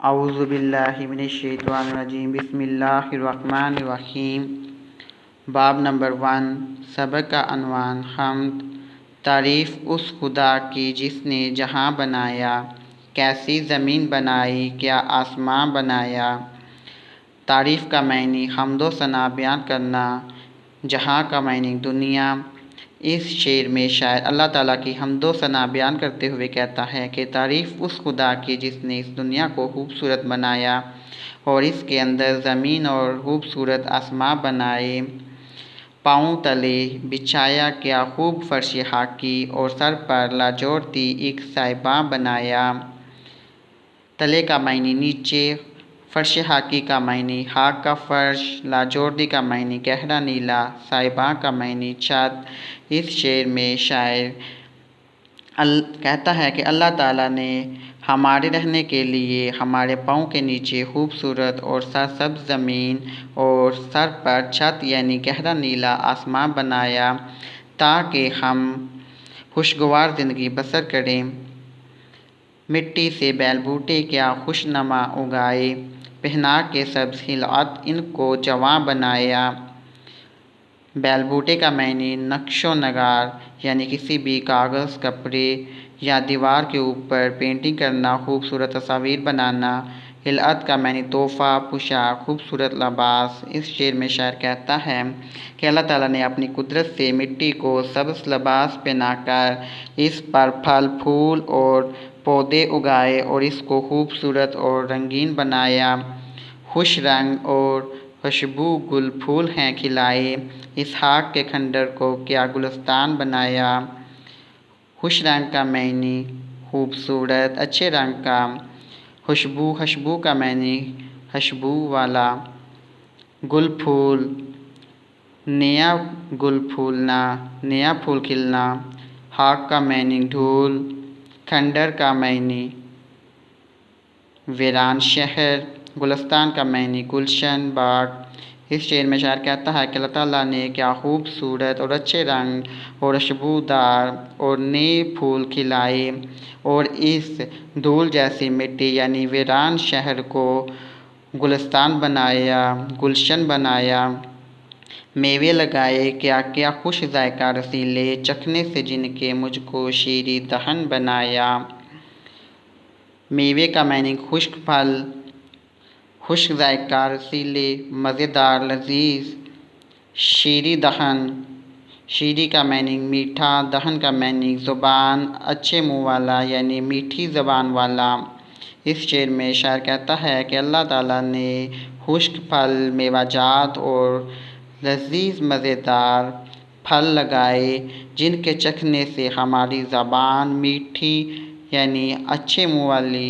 اعوذ باللہ من الشیطان الرجیم بسم اللہ الرحمن الرحیم۔ باب نمبر 1۔ سبق کا عنوان حمد۔ تعریف اس خدا کی جس نے جہاں بنایا، کیسی زمین بنائی، کیا آسمان بنایا۔ تعریف کا معنی حمد و ثنا بیان کرنا، جہاں کا معنی دنیا۔ اس شعر میں شاعر اللہ تعالیٰ کی حمد و ثنا بیان کرتے ہوئے کہتا ہے کہ تعریف اس خدا کی جس نے اس دنیا کو خوبصورت بنایا اور اس کے اندر زمین اور خوبصورت آسمان بنائے، پاؤں تلے بچھایا کیا خوب فرش خاکی، اور سر پر لاجوردی ایک سائباں بنایا۔ تلے کا معنی نیچے، فرش خاکی کا معنی خاک کا فرش، لاجوردی کا معنی گہرا نیلا، سائباں کا معنی چھت۔ اس شعر میں شاعر کہتا ہے کہ اللہ تعالیٰ نے ہمارے رہنے کے لیے ہمارے پاؤں کے نیچے خوبصورت اور سرسبز زمین اور سر پر چھت یعنی گہرا نیلا آسمان بنایا تاکہ ہم خوشگوار زندگی بسر کریں۔ مٹی سے بیل بوٹے کیا خوشنما اگائے، پہنا کے سبز خلعت ان کو جواں بنایا۔ بیل بوٹے کا معنی نقش و نگار یعنی کسی بھی کاغذ، کپڑے یا دیوار کے اوپر پینٹنگ کرنا، خوبصورت تصاویر بنانا۔ خلعت کا معنی تحفہ، پوشاک، خوبصورت لباس۔ اس شعر میں شاعر کہتا ہے کہ اللہ تعالیٰ نے اپنی قدرت سے مٹی کو سبز لباس پہنا کر اس پر پھل پھول اور پودے اگائے اور اس کو خوبصورت اور رنگین بنایا۔ خوش رنگ اور خوشبو گل پھول ہیں کھلائے، اس خاک کے کھنڈر کو کیا گلستان بنایا۔ خوش رنگ کا معنی خوبصورت، اچھے رنگ کا۔ خوشبو کا معنی خوشبو والا۔ گل پھول، نیا گل پھولنا، نیا پھول کھلنا۔ خاک کا معنی دھول، کھنڈر کا معنی ویران شہر، گلستان کا معنی گلشن، باغ۔ اس شعر میں شاعر کہتا ہے کہ اللہ تعالیٰ نے کیا خوبصورت اور اچھے رنگ اور خوشبودار اور نئے پھول کھلائے اور اس دھول جیسی مٹی یعنی ویران شہر کو گلستان بنایا، گلشن بنایا۔ میوے لگائے کیا کیا خوش ذائقہ رسیلے، چکھنے سے جن کے مجھ کو شیریں دہن بنایا۔ میوے کا معنی خشک پھل، خشک ذائقہ، رسیلے، مزیدار، لذیذ۔ شیریں دہن، شیریں کا معنی میٹھا، دہن کا معنی زبان، اچھے منہ والا یعنی میٹھی زبان والا۔ اس شعر میں شاعر کہتا ہے کہ اللہ تعالیٰ نے خشک پھل، میوہ جات اور لذیذ مزیدار پھل لگائے جن کے چکھنے سے ہماری زبان میٹھی یعنی اچھے منہ والی